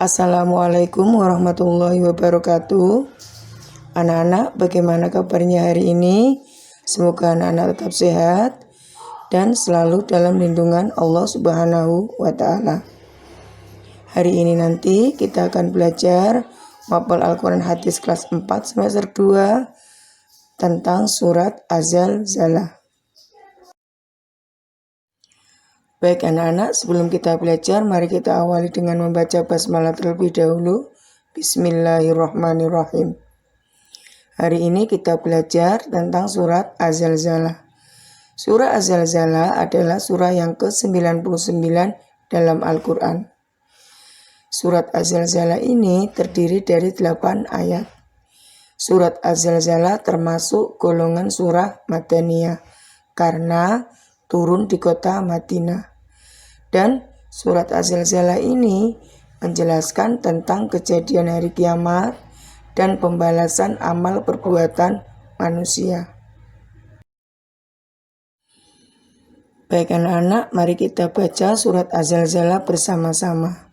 Assalamualaikum warahmatullahi wabarakatuh. Anak-anak, bagaimana kabarnya hari ini? Semoga anak-anak tetap sehat dan selalu dalam lindungan Allah Subhanahu wa Ta'ala. Hari ini nanti kita akan belajar mapel Al-Quran Hadis kelas 4 semester 2 tentang surat Az-Zalzalah. Baik anak-anak, sebelum kita belajar, mari kita awali dengan membaca basmalah terlebih dahulu. Bismillahirrahmanirrahim. Hari ini kita belajar tentang surat Az-Zalzalah. Surah Az-Zalzalah adalah surah yang ke-99 dalam Al-Quran. Surat Az-Zalzalah ini terdiri dari 8 ayat. Surat Az-Zalzalah termasuk golongan surah Madaniyah karena turun di kota Madinah. Dan surat Az-Zalzalah ini menjelaskan tentang kejadian hari kiamat dan pembalasan amal perbuatan manusia. Baik anak-anak, mari kita baca surat Az-Zalzalah bersama-sama.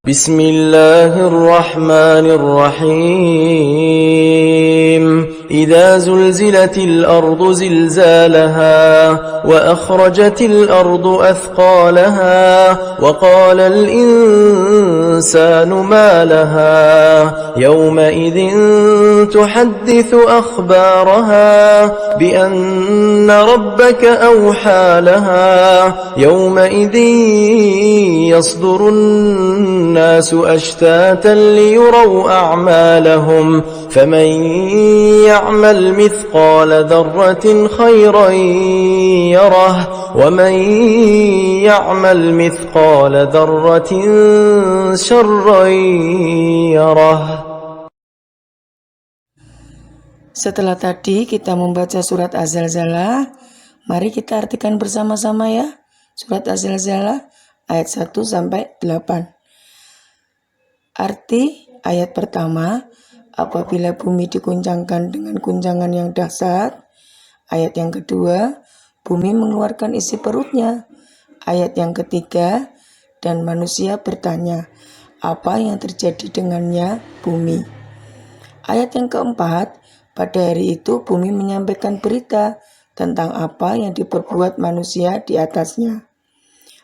Bismillahirrahmanirrahim. إذا زلزلت الأرض زلزالها وأخرجت الأرض أثقالها وقال الإنسان ما لها يومئذ تحدث أخبارها بأن ربك أوحى لها يومئذ يصدر الناس أشتاتا ليروا أعمالهم فمن يعمل مثقال ذرة خيرا يره ومن يعمل مثقال ذرة شرا يره. Setelah tadi kita membaca surat Az-Zalzalah, mari kita artikan bersama-sama ya. Surat Az-Zalzalah ayat 1 sampai 8. Arti ayat pertama, apabila bumi diguncangkan dengan guncangan yang dahsyat. Ayat yang kedua, bumi mengeluarkan isi perutnya. Ayat yang ketiga, dan manusia bertanya, apa yang terjadi dengannya bumi. Ayat yang keempat, pada hari itu bumi menyampaikan berita tentang apa yang diperbuat manusia di atasnya.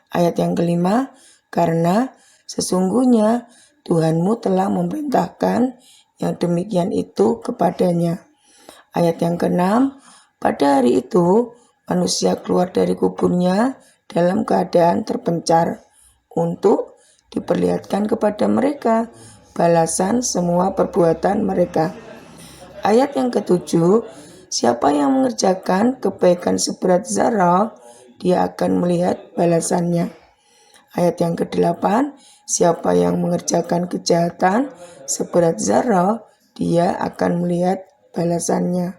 Ayat yang kelima, karena sesungguhnya Tuhanmu telah memerintahkan yang demikian itu kepadanya. Ayat yang keenam, pada hari itu manusia keluar dari kuburnya dalam keadaan terpencar untuk diperlihatkan kepada mereka balasan semua perbuatan mereka. Ayat yang ketujuh, siapa yang mengerjakan kebaikan seberat zarah, dia akan melihat balasannya. Ayat yang kedelapan, siapa yang mengerjakan kejahatan seberat zarah, dia akan melihat balasannya.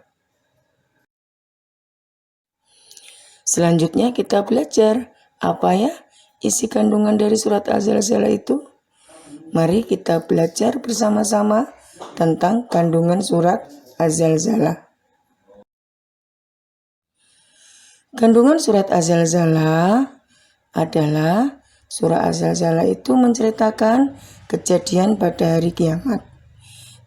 Selanjutnya kita belajar apa ya isi kandungan dari surat Az-Zalzalah itu. Mari kita belajar bersama-sama tentang kandungan surat Az-Zalzalah. Kandungan surat Az-Zalzalah adalah surah Az-Zalzalah itu menceritakan kejadian pada hari kiamat.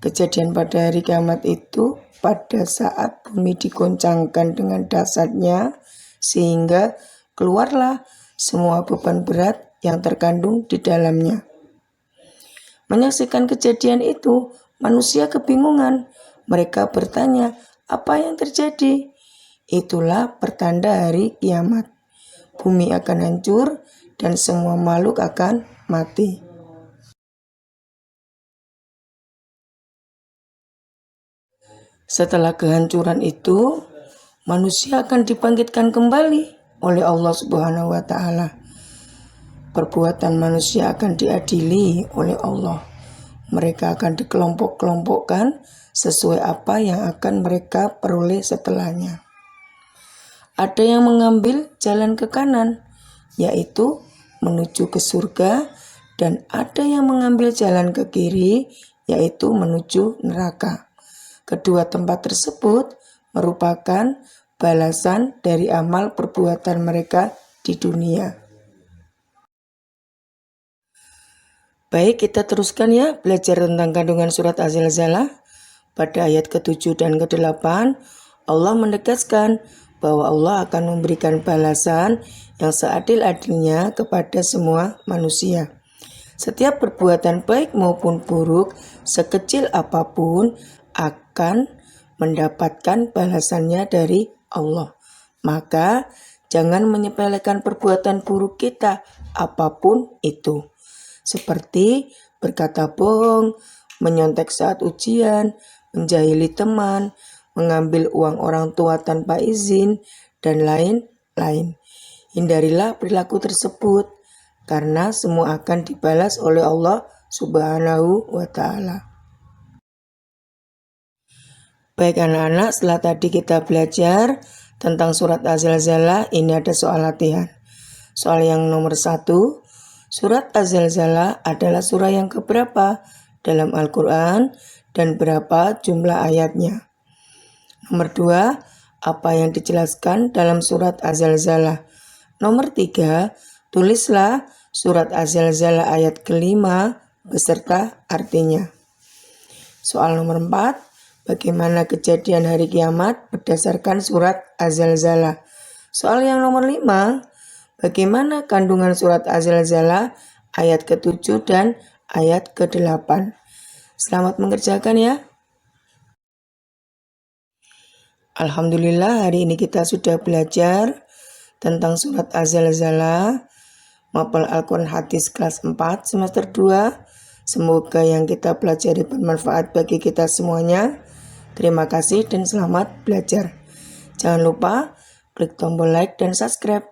Kejadian pada hari kiamat itu pada saat bumi digoncangkan dengan dahsyatnya sehingga keluarlah semua beban berat yang terkandung di dalamnya. Menyaksikan kejadian itu, manusia kebingungan. Mereka bertanya, apa yang terjadi? Itulah pertanda hari kiamat. Bumi akan hancur dan semua makhluk akan mati. Setelah kehancuran itu, manusia akan dibangkitkan kembali oleh Allah Subhanahu wa Ta'ala. Perbuatan manusia akan diadili oleh Allah. Mereka akan dikelompok-kelompokkan sesuai apa yang akan mereka peroleh setelahnya. Ada yang mengambil jalan ke kanan, yaitu menuju ke surga, dan ada yang mengambil jalan ke kiri, yaitu menuju neraka. Kedua tempat tersebut merupakan balasan dari amal perbuatan mereka di dunia. Baik, kita teruskan ya belajar tentang kandungan surat Az-Zalzalah. Pada ayat ke-7 dan ke-8, Allah menegaskan bahwa Allah akan memberikan balasan yang seadil-adilnya kepada semua manusia. Setiap perbuatan baik maupun buruk, sekecil apapun, akan mendapatkan balasannya dari Allah. Maka jangan menyepelekan perbuatan buruk kita, apapun itu. Seperti berkata bohong, menyontek saat ujian, menjahili teman, mengambil uang orang tua tanpa izin, dan lain-lain. Hindarilah perilaku tersebut, karena semua akan dibalas oleh Allah Subhanahu wa Ta'ala. Baik anak-anak, setelah tadi kita belajar tentang surat Az-Zalzalah, ini ada soal latihan. Soal yang nomor 1, surat Az-Zalzalah adalah surah yang keberapa dalam Al-Quran dan berapa jumlah ayatnya? Nomor 2, apa yang dijelaskan dalam surat Az-Zalzalah? Nomor 3, tulislah surat Az-Zalzalah ayat ke-5 beserta artinya. Soal nomor 4, bagaimana kejadian hari kiamat berdasarkan surat Az-Zalzalah? Soal yang nomor 5, bagaimana kandungan surat Az-Zalzalah ayat ke-7 dan ayat ke-8? Selamat mengerjakan ya. Alhamdulillah, hari ini kita sudah belajar tentang surat Az-Zalzalah, mapel Al-Quran Hadis kelas 4 semester 2. Semoga yang kita pelajari bermanfaat bagi kita semuanya. Terima kasih dan selamat belajar. Jangan lupa klik tombol like dan subscribe.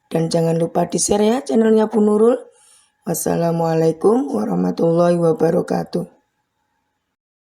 Dan jangan lupa di-share ya channelnya Bu Nurul. Wassalamualaikum warahmatullahi wabarakatuh.